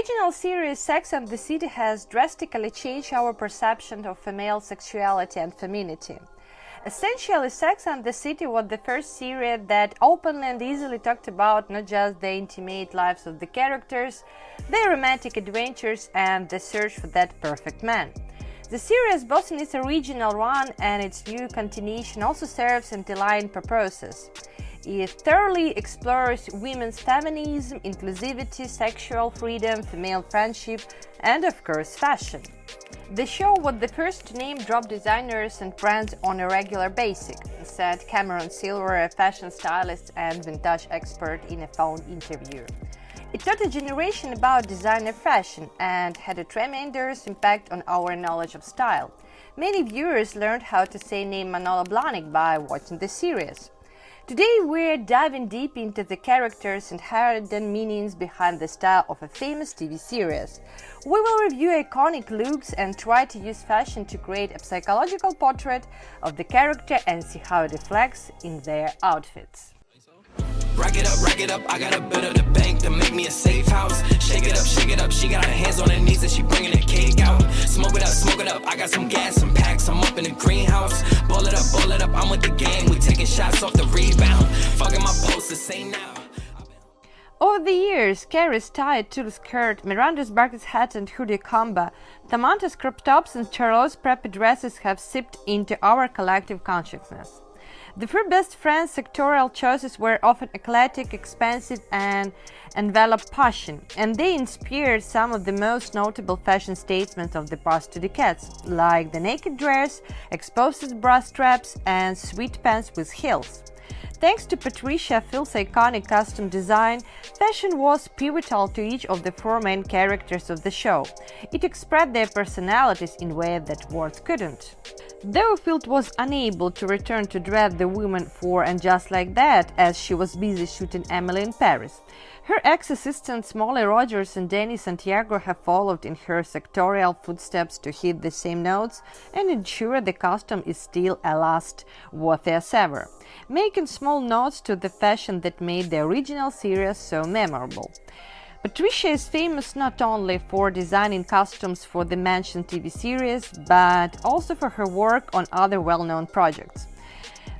Original series Sex and the City has drastically changed our perception of female sexuality and femininity. Essentially, Sex and the City was the first series that openly and easily talked about not just the intimate lives of the characters, their romantic adventures, and the search for that perfect man. The series, both in its original run and its new continuation, also serves underlying purposes. It thoroughly explores women's feminism, inclusivity, sexual freedom, female friendship, and of course fashion. The show was the first to name-drop designers and brands on a regular basis, said Cameron Silver, a fashion stylist and vintage expert, in a phone interview. It taught a generation about designer fashion and had a tremendous impact on our knowledge of style. Many viewers learned how to say name Manolo Blahnik by watching the series. Today we're diving deep into the characters and hidden meanings behind the style of a famous TV series. We will review iconic looks and try to use fashion to create a psychological portrait of the character and see how it reflects in their outfits. Rack it up, I got a bit of the bank to make me a safe house. Shake it up, she got her hands on her knees and she bringing that cake out. Smoke it up, I got some gas, some packs, I'm up in the greenhouse. Ball it up, I'm with the gang, we taking shots off the rebound. Fucking my posters, say now. Over the years, Carrie's tight tulle skirt, Miranda's bucket hat and hoodie combo, Samantha's crop tops and Charlotte's preppy dresses have seeped into our collective consciousness. The three best friends' sectorial choices were often eclectic, expensive, and enveloped passion, and they inspired some of the most notable fashion statements of the past 2 decades, like the naked dress, exposed bra straps, and sweat pants with heels. Thanks to Patricia Phil's iconic costume design, fashion was pivotal to each of the 4 main characters of the show. It expressed their personalities in ways that words couldn't. Though Field was unable to return to direct the women for And Just Like That, as she was busy shooting Emily in Paris, her ex-assistants Molly Rogers and Danny Santiago have followed in her sectorial footsteps to hit the same notes and ensure the costume is still a last worthy as ever, making small nods to the fashion that made the original series so memorable. Patricia is famous not only for designing costumes for the mentioned TV series, but also for her work on other well-known projects.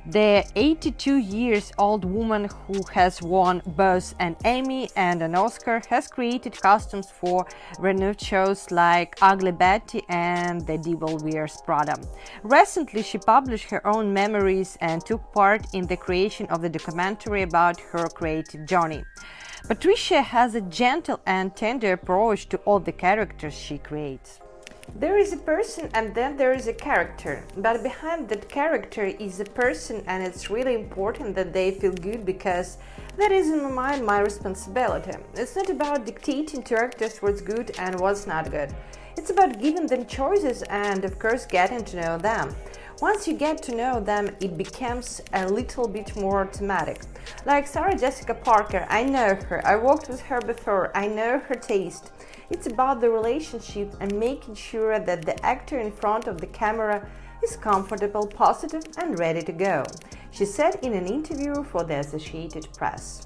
The 82-year-old woman who has won both an Emmy and an Oscar has created costumes for renowned shows like Ugly Betty and The Devil Wears Prada. Recently, she published her own memoirs and took part in the creation of the documentary about her creative journey. Patricia has a gentle and tender approach to all the characters she creates. There is a person and then there is a character, but behind that character is a person, and it's really important that they feel good, because that is in my mind my responsibility. It's not about dictating to actors what's good and what's not good. It's about giving them choices and of course getting to know them. Once you get to know them, it becomes a little bit more thematic. Like Sarah Jessica Parker, I know her, I worked with her before, I know her taste. It's about the relationship and making sure that the actor in front of the camera is comfortable, positive, and ready to go, she said in an interview for the Associated Press.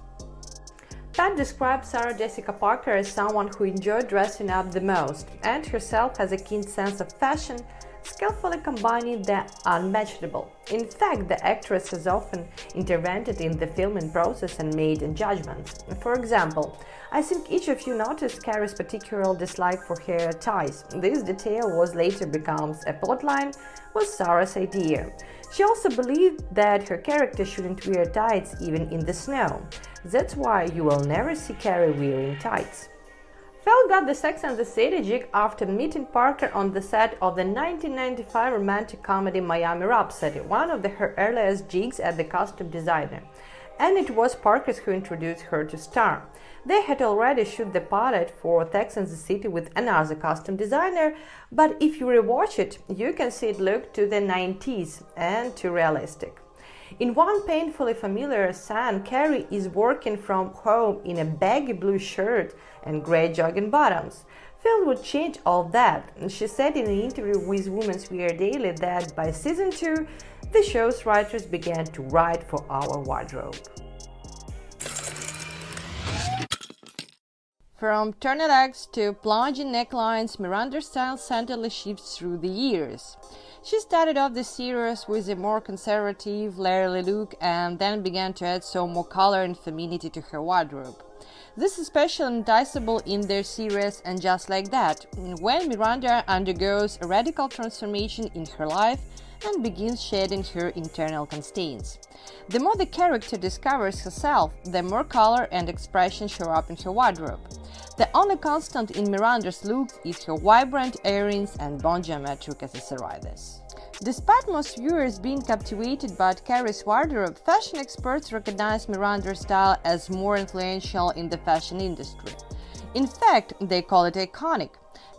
Pat described Sarah Jessica Parker as someone who enjoyed dressing up the most, and herself has a keen sense of fashion, skillfully combining the unmatchable. In fact, the actress has often intervened in the filming process and made judgments. For example, I think each of you noticed Carrie's particular dislike for hair ties. This detail was later becomes a plotline, was Sarah's idea. She also believed that her character shouldn't wear tights even in the snow. That's why you will never see Carrie wearing tights. Phil got the Sex and the City jig after meeting Parker on the set of the 1995 romantic comedy Miami Rhapsody, one of her earliest gigs as the costume designer. And it was Parker who introduced her to star. They had already shot the pilot for Sex and the City with another costume designer, but if you rewatch it, you can see it looked to the 90s and too realistic. In one painfully familiar scene, Carrie is working from home in a baggy blue shirt and grey jogging bottoms. Phil would change all that. She said in an interview with Women's Wear Daily that by season 2, the show's writers began to write for our wardrobe. From turtlenecks to plunging necklines, Miranda's style subtly shifts through the years. She started off the series with a more conservative, layerly look and then began to add some more color and femininity to her wardrobe. This is especially noticeable in their series And Just Like That, when Miranda undergoes a radical transformation in her life and begins shedding her internal constraints. The more the character discovers herself, the more color and expression show up in her wardrobe. The only constant in Miranda's look is her vibrant earrings and bone geometric accessories. Despite most viewers being captivated by Carrie's wardrobe, fashion experts recognize Miranda's style as more influential in the fashion industry. In fact, they call it iconic.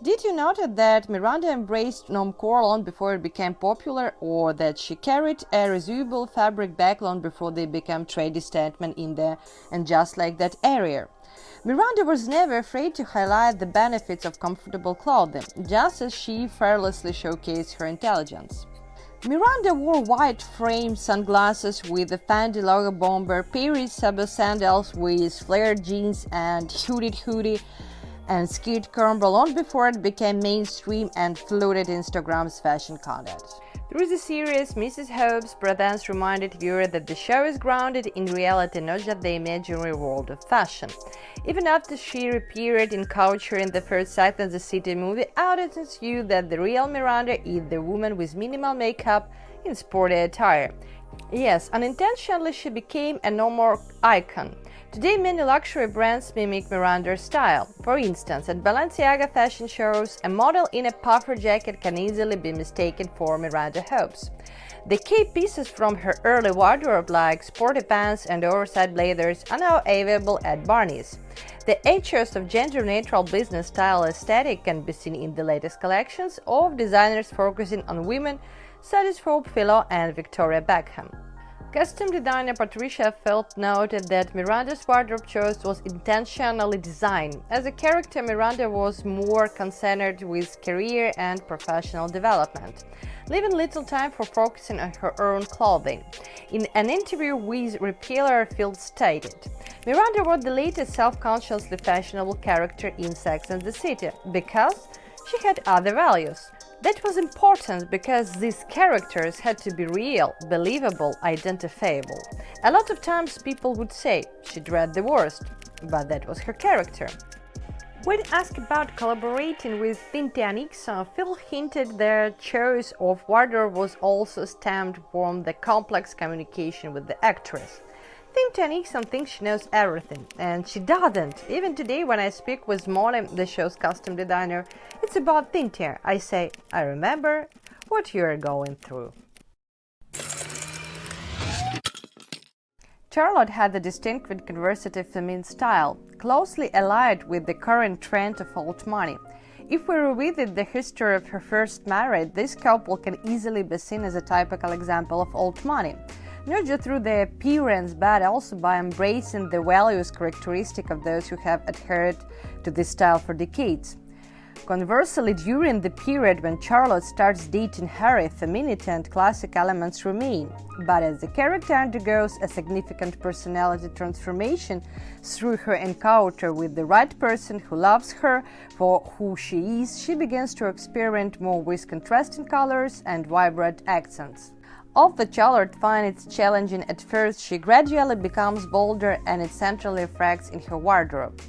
Did you notice that Miranda embraced normcore long before it became popular, or that she carried a reusable fabric bag long before they became trendy statement in the And Just Like That area? Miranda was never afraid to highlight the benefits of comfortable clothing, just as she fearlessly showcased her intelligence. Miranda wore white-framed sunglasses with a Fendi logo bomber, Paris Sable sandals with flared jeans and hoodie and skid combo long before it became mainstream and flooded Instagram's fashion content. Through the series, Mrs. Hope's presence reminded viewers that the show is grounded in reality, not just the imaginary world of fashion. Even after she reappeared in Culture in the first Sex and the City movie, audiences knew that the real Miranda is the woman with minimal makeup in sporty attire. Yes, unintentionally she became a no-more icon. Today, many luxury brands mimic Miranda's style. For instance, at Balenciaga fashion shows, a model in a puffer jacket can easily be mistaken for Miranda Hope's. The key pieces from her early wardrobe, like sporty pants and oversized blazers, are now available at Barney's. The ethos of gender-neutral business style aesthetic can be seen in the latest collections of designers focusing on women such as Hope Philo and Victoria Beckham. Costume designer Patricia Felt noted that Miranda's wardrobe choice was intentionally designed. As a character, Miranda was more concerned with career and professional development, leaving little time for focusing on her own clothing. In an interview with Repealer, Field stated, "Miranda was the latest self-consciously fashionable character in Sex and the City because she had other values. That was important because these characters had to be real, believable, identifiable. A lot of times people would say she dressed the worst, but that was her character." When asked about collaborating with Cynthia Nixon, Phil hinted their choice of wardrobe was also stemmed from the complex communication with the actress. Cynthia Nixon thinks she knows everything, and she doesn't. Even today, when I speak with Molly, the show's costume designer, it's about Cynthia. I say, "I remember what you're going through." Charlotte had a distinctive conservative feminine style, closely allied with the current trend of old money. If we revisit the history of her first marriage, this couple can easily be seen as a typical example of old money, not just through their appearance, but also by embracing the values characteristic of those who have adhered to this style for decades. Conversely, during the period when Charlotte starts dating Harry, femininity and classic elements remain. But as the character undergoes a significant personality transformation through her encounter with the right person who loves her for who she is, she begins to experiment more with contrasting colors and vibrant accents. Although Charlotte finds it challenging at first, she gradually becomes bolder and it centrally reflects in her wardrobe.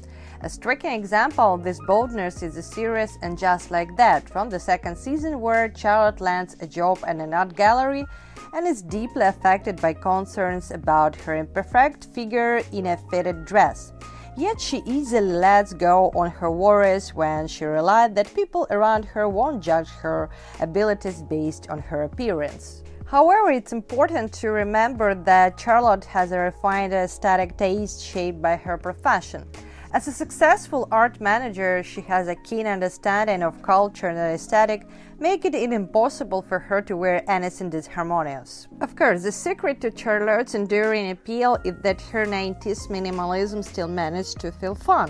A striking example of this boldness is the series And Just Like That, from the second season, where Charlotte lands a job at an art gallery and is deeply affected by concerns about her imperfect figure in a fitted dress. Yet she easily lets go on her worries when she realizes that people around her won't judge her abilities based on her appearance. However, it's important to remember that Charlotte has a refined aesthetic taste shaped by her profession. As a successful art manager, she has a keen understanding of culture and aesthetic, making it impossible for her to wear anything disharmonious. Of course, the secret to Charlotte's enduring appeal is that her 90s minimalism still managed to feel fun.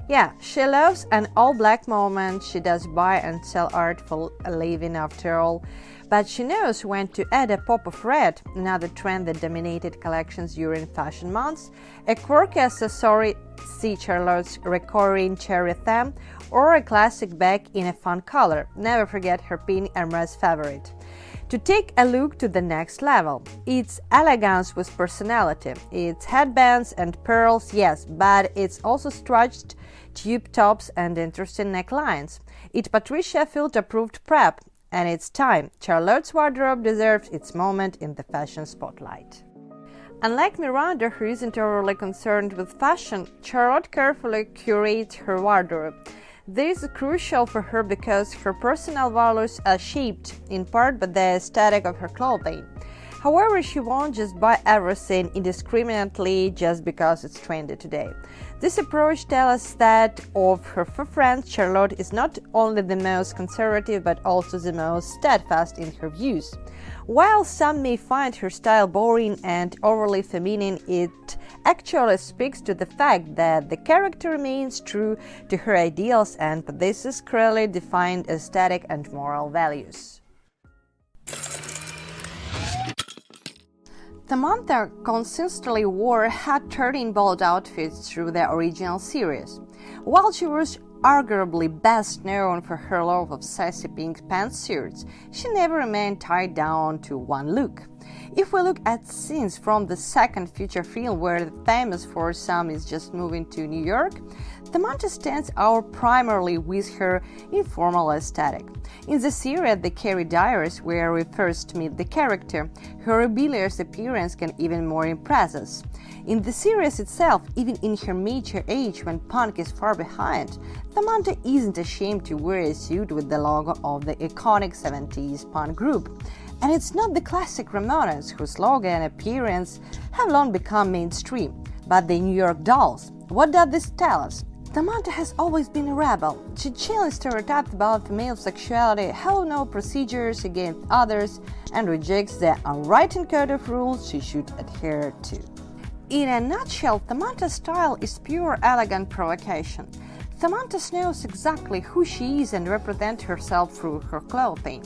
Yeah, she loves an all-black moment. She does buy and sell art for a living after all. But she knows when to add a pop of red, another trend that dominated collections during fashion months, a quirky accessory, see Charlotte's recurring cherry theme, or a classic bag in a fun color. Never forget her pin Hermes favorite. To take a look to the next level, it's elegance with personality. It's headbands and pearls, yes, but it's also stretched tube tops and interesting necklines. It's Patricia Field-approved prep, and it's time. Charlotte's wardrobe deserves its moment in the fashion spotlight. Unlike Miranda, who isn't overly concerned with fashion, Charlotte carefully curates her wardrobe. This is crucial for her because her personal values are shaped in part by the aesthetic of her clothing. However, she won't just buy everything indiscriminately just because it's trendy today. This approach tells us that of her four friends, Charlotte is not only the most conservative but also the most steadfast in her views. While some may find her style boring and overly feminine, it actually speaks to the fact that the character remains true to her ideals and possesses clearly defined aesthetic and moral values. Samantha consistently wore hat-turning bold outfits through the original series. While she was arguably best known for her love of sassy pink pantsuits, she never remained tied down to one look. If we look at scenes from the second feature film where the famous foursome is just moving to New York, Samantha stands out primarily with her informal aesthetic. In the series The Carrie Diaries, where we first meet the character, her rebellious appearance can even more impress us. In the series itself, even in her mature age when punk is far behind, Samantha isn't ashamed to wear a suit with the logo of the iconic 70s punk group. And it's not the classic Ramones, whose logo and appearance have long become mainstream, but the New York Dolls. What does this tell us? Samantha has always been a rebel. She challenged stereotypes about female sexuality, held no procedures against others, and rejects the unwritten code of rules she should adhere to. In a nutshell, Samantha's style is pure elegant provocation. Samantha knows exactly who she is and represents herself through her clothing.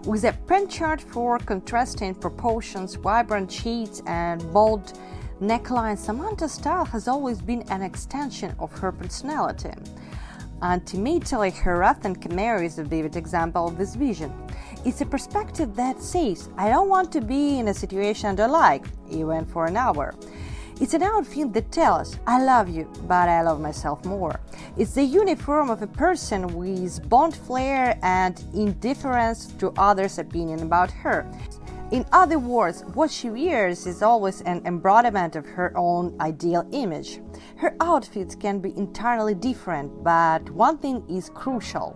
With a print chart for contrasting proportions, vibrant shades, and bold necklines, Samantha's style has always been an extension of her personality. Ultimately, her Ruthen cameo is a vivid example of this vision. It's a perspective that says, I don't want to be in a situation I don't like, even for an hour. It's an outfit that tells, I love you, but I love myself more. It's the uniform of a person with bond flair and indifference to others' opinion about her. In other words, what she wears is always an embodiment of her own ideal image. Her outfits can be entirely different, but one thing is crucial.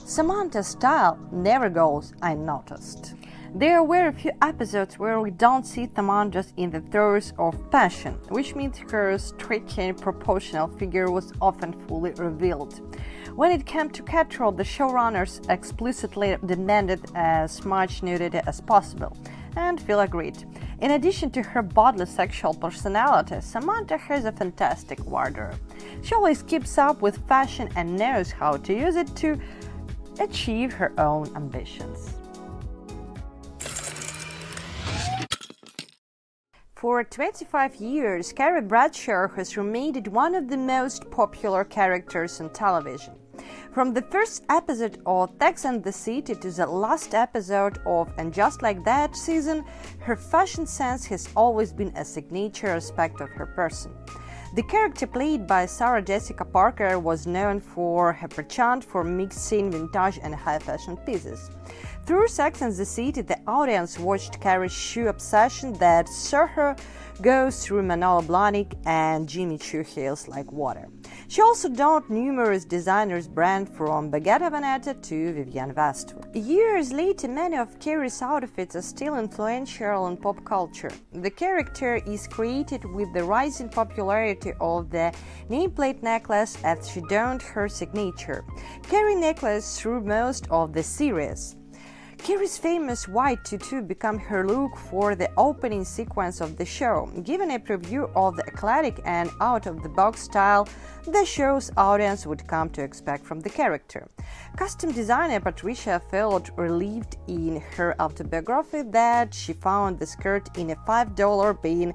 Samantha's style never goes unnoticed. There were a few episodes where we don't see Samantha in the throes of passion, which means her striking proportional figure was often fully revealed. When it came to control, the showrunners explicitly demanded as much nudity as possible, and Phil agreed. In addition to her bodily sexual personality, Samantha has a fantastic wardrobe. She always keeps up with fashion and knows how to use it to achieve her own ambitions. For 25 years, Carrie Bradshaw has remained one of the most popular characters on television. From the first episode of Sex and the City to the last episode of And Just Like That season, her fashion sense has always been a signature aspect of her person. The character played by Sarah Jessica Parker was known for her penchant for mixing vintage and high-fashion pieces. Through Sex and the City, the audience watched Carrie's shoe obsession that saw her go through Manolo Blahnik and Jimmy Choo heels like water. She also donned numerous designers' brands from Baguette Veneta to Vivienne Westwood. Years later, many of Carrie's outfits are still influential in pop culture. The character is created with the rising popularity of the nameplate necklace as she donned her signature Carrie necklace through most of the series. Carrie's famous white tutu became her look for the opening sequence of the show, giving a preview of the eclectic and out-of-the-box style the show's audience would come to expect from the character. Costume designer Patricia felt relieved in her autobiography that she found the skirt in a $5 bin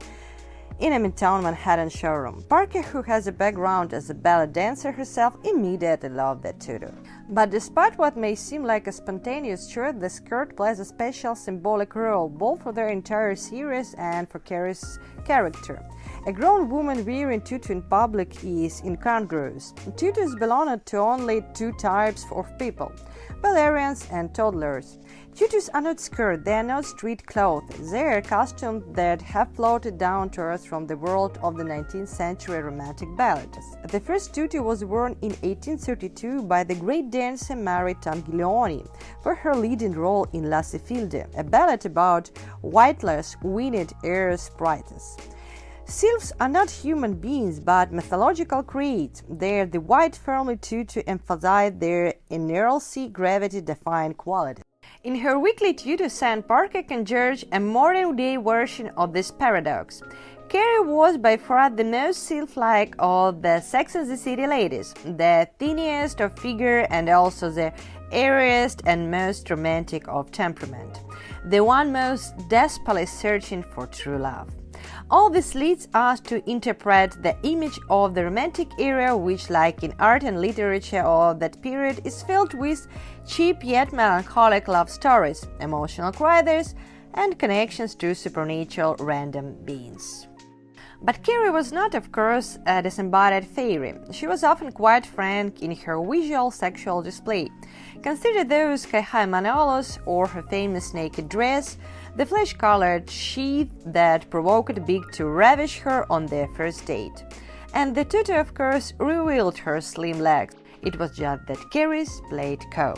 in a Midtown Manhattan showroom. Parker, who has a background as a ballet dancer herself, immediately loved that tutu. But despite what may seem like a spontaneous choice, the skirt plays a special symbolic role, both for the entire series and for Carrie's character. A grown woman wearing tutu in public is incongruous. Tutus belong to only two types of people: ballerians and toddlers. Tutus are not skirts, they are not street clothes. They are costumes that have floated down to us from the world of the 19th century romantic ballads. The first tutu was worn in 1832 by the great dancer Mary Tangiglione for her leading role in La Sifilde, a ballad about wightless, winged air sprites. Sylphs are not human beings but mythological creatures. They are the white firmly tutu to emphasize their inerrancy, gravity-defying quality. In her weekly tutu scent, Parker conjures a modern-day version of this paradox. Carrie was by far the most sylph-like of the Sex and the City ladies, the thinest of figure and also the airiest and most romantic of temperament, the one most desperately searching for true love. All this leads us to interpret the image of the romantic era, which, like in art and literature of that period, is filled with cheap yet melancholic love stories, emotional criers, and connections to supernatural random beings. But Carrie was not, of course, a disembodied fairy. She was often quite frank in her visual sexual display. Consider those sky-high manolos or her famous naked dress, the flesh-colored sheath that provoked Big to ravish her on their first date. And the tutu, of course, revealed her slim legs. It was just that Carrie's played co.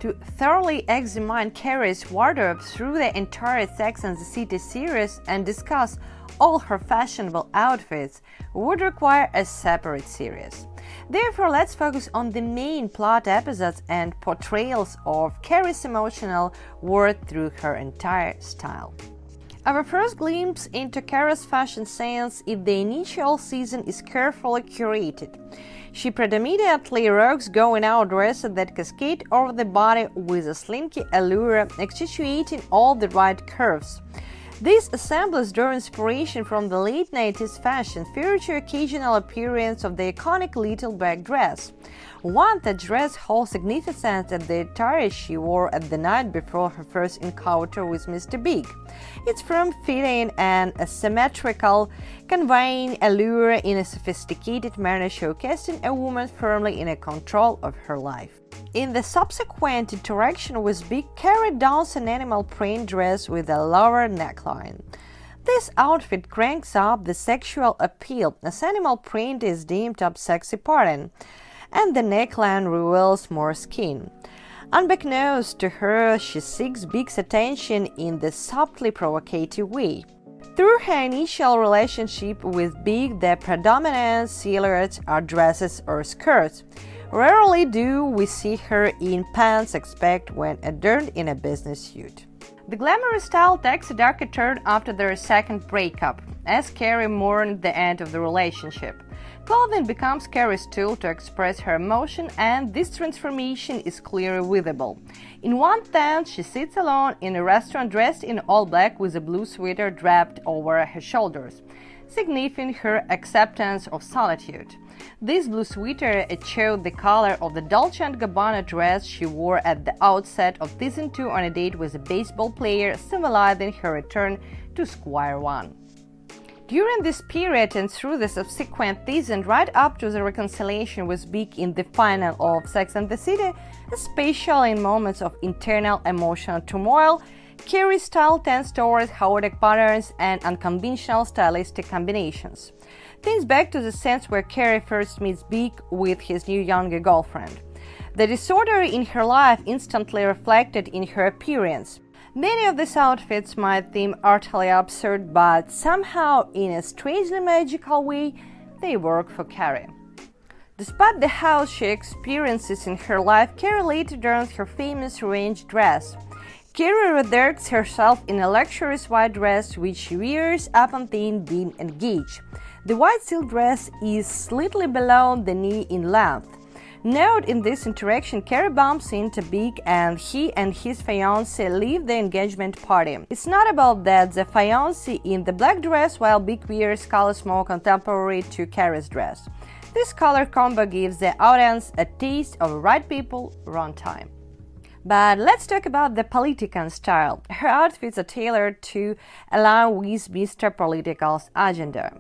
To thoroughly examine Carrie's wardrobe through the entire Sex and the City series and discuss all her fashionable outfits would require a separate series. Therefore, let's focus on the main plot episodes and portrayals of Carrie's emotional world through her entire style. Our first glimpse into Carrie's fashion sense in the initial season is carefully curated. She predominantly rocks going-out dresses that cascade over the body with a slinky allure, accentuating all the right curves. These assemblies draw inspiration from the late 90s fashion, featuring occasional appearance of the iconic little black dress. One that dress holds significance at the attire she wore at the night before her first encounter with Mr. Big. Its firm-fitting and asymmetrical, conveying allure in a sophisticated manner, showcasing a woman firmly in control of her life. In the subsequent interaction with Big, Carrie dons an animal print dress with a lower neckline. This outfit cranks up the sexual appeal, as animal print is deemed a sexy pattern, and the neckline reveals more skin. Unbeknownst to her, she seeks Big's attention in the subtly provocative way. Through her initial relationship with Big, the predominant silhouettes are dresses or skirts. Rarely do we see her in pants except when adorned in a business suit. The glamorous style takes a darker turn after their second breakup, as Carrie mourned the end of the relationship. Clothing becomes Carrie's tool to express her emotion, and this transformation is clearly visible. In one tent, she sits alone in a restaurant dressed in all black with a blue sweater draped over her shoulders, signifying her acceptance of solitude. This blue sweater echoed the color of the Dolce & Gabbana dress she wore at the outset of season 2 on a date with a baseball player, symbolizing her return to square one. During this period and through the subsequent season, right up to the reconciliation with Big in the final of Sex and the City, especially in moments of internal emotional turmoil, Carrie's style tends towards chaotic patterns and unconventional stylistic combinations. Things back to the sense where Carrie first meets Big with his new younger girlfriend. The disorder in her life instantly reflected in her appearance. Many of these outfits might seem utterly absurd, but somehow, in a strangely magical way, they work for Carrie. Despite the house she experiences in her life, Carrie later dons her famous revenge dress. Carrie redirects herself in a luxurious white dress which she wears upon being engaged. The white silk dress is slightly below the knee in length. Note in this interaction, Carrie bumps into Big and he and his fiancée leave the engagement party. It's notable that the fiancée in the black dress while Big wears color smoke contemporary to Carrie's dress. This color combo gives the audience a taste of right people, wrong time. But let's talk about the politician style. Her outfits are tailored to align with Mr. Political's agenda.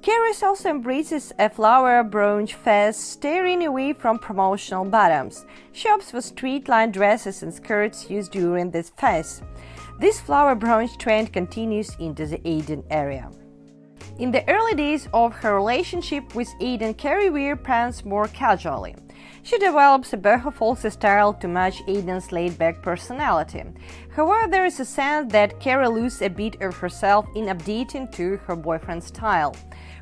Carrie also embraces a flower brooch fez, steering away from promotional bottoms. She opts for street-line dresses and skirts used during this fez. This flower brooch trend continues into the Aiden era. In the early days of her relationship with Aiden, Carrie wears pants more casually. She develops a boho false style to match Aiden's laid-back personality. However, there is a sense that Carrie loses a bit of herself in updating to her boyfriend's style.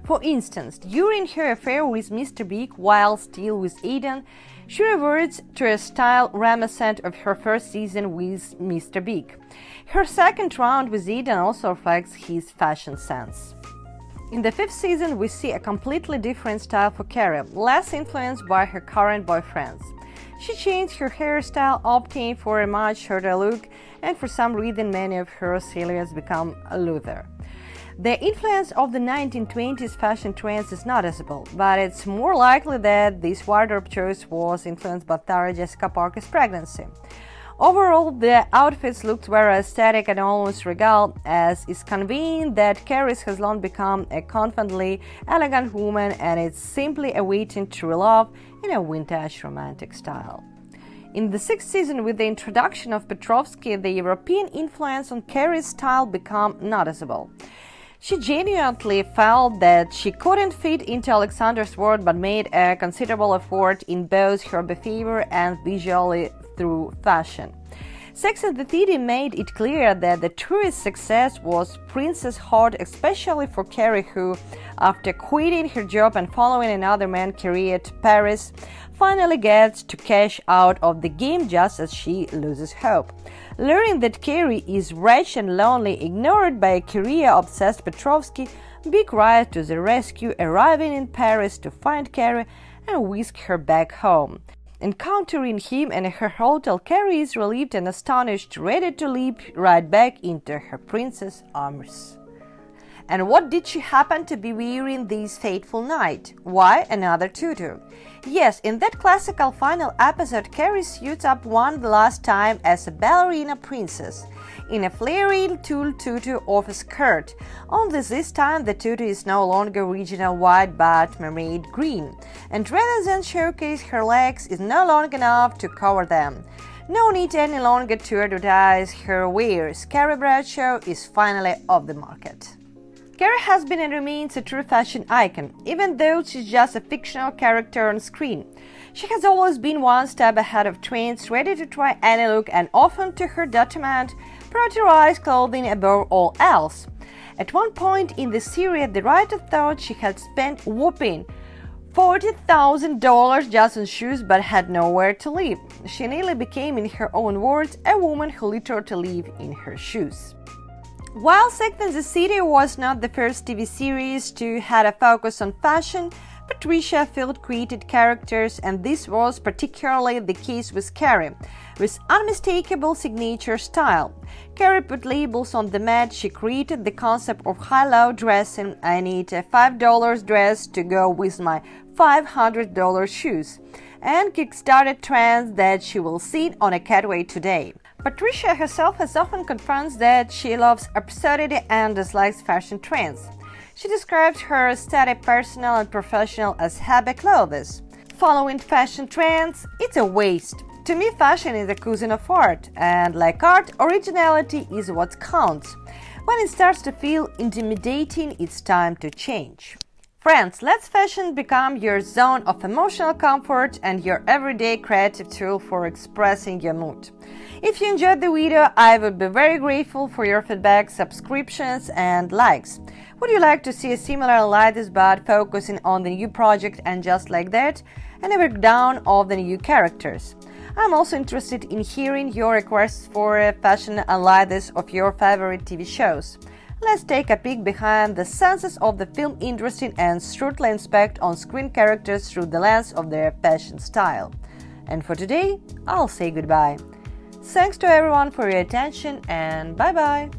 For instance, during her affair with Mr. Big while still with Aiden, she reverts to a style reminiscent of her first season with Mr. Big. Her second round with Aiden also reflects his fashion sense. In the fifth season, we see a completely different style for Carrie, less influenced by her current boyfriends. She changed her hairstyle, opting for a much shorter look, and for some reason many of her silhouettes become looser. The influence of the 1920s fashion trends is noticeable, but it's more likely that this wardrobe choice was influenced by Sarah Jessica Parker's pregnancy. Overall, the outfits looked very aesthetic and almost regal, as is convenient that Carrie has long become a confidently elegant woman and is simply awaiting true love in a vintage romantic style. In the sixth season, with the introduction of Petrovsky, the European influence on Carrie's style became noticeable. She genuinely felt that she couldn't fit into Alexander's world but made a considerable effort in both her behavior and visually through fashion. Sex and the City made it clear that the truest success was Princess Heart, especially for Carrie, who, after quitting her job and following another man's career to Paris, finally gets to cash out of the game just as she loses hope. Learning that Carrie is wretched and lonely, ignored by a career-obsessed Petrovsky, Big rides to the rescue, arriving in Paris to find Carrie and whisk her back home. Encountering him in her hotel, Carrie is relieved and astonished, ready to leap right back into her princess arms. And what did she happen to be wearing this fateful night? Why, another tutu. Yes, in that classical final episode, Carrie suits up one last time as a ballerina princess, in a flaring tulle tutu of a skirt. Only this time the tutu is no longer original white but mermaid green, and rather than showcase her legs, is no long enough to cover them. No need any longer to advertise her wares. Carrie Bradshaw is finally off the market. Carrie has been and remains a true fashion icon, even though she's just a fictional character on screen. She has always been one step ahead of trends, ready to try any look and often, to her detriment, prioritized clothing above all else. At one point in the series, the writer thought she had spent whopping $40,000 just on shoes but had nowhere to live. She nearly became, in her own words, a woman who literally lived in her shoes. While Sex and the City was not the first TV series to have a focus on fashion, Patricia Field created characters, and this was particularly the case with Carrie, with unmistakable signature style. Carrie put labels on the mat. She created the concept of high-low dressing. I need a $5 dress to go with my $500 shoes, and kickstarted trends that she will see on a catwalk today. Patricia herself has often confronted that she loves absurdity and dislikes fashion trends. She describes her aesthetic, personal and professional, as happy clothes. Following fashion trends, it's a waste. To me, fashion is a cousin of art, and like art, originality is what counts. When it starts to feel intimidating, it's time to change. Friends, let fashion become your zone of emotional comfort and your everyday creative tool for expressing your mood. If you enjoyed the video, I would be very grateful for your feedback, subscriptions, and likes. Would you like to see a similar like this but focusing on the new project and just like that, and a breakdown of the new characters? I'm also interested in hearing your requests for a fashion like this of your favorite TV shows. Let's take a peek behind the scenes of the film industry and shrewdly inspect on-screen characters through the lens of their fashion style. And for today, I'll say goodbye. Thanks to everyone for your attention and bye-bye!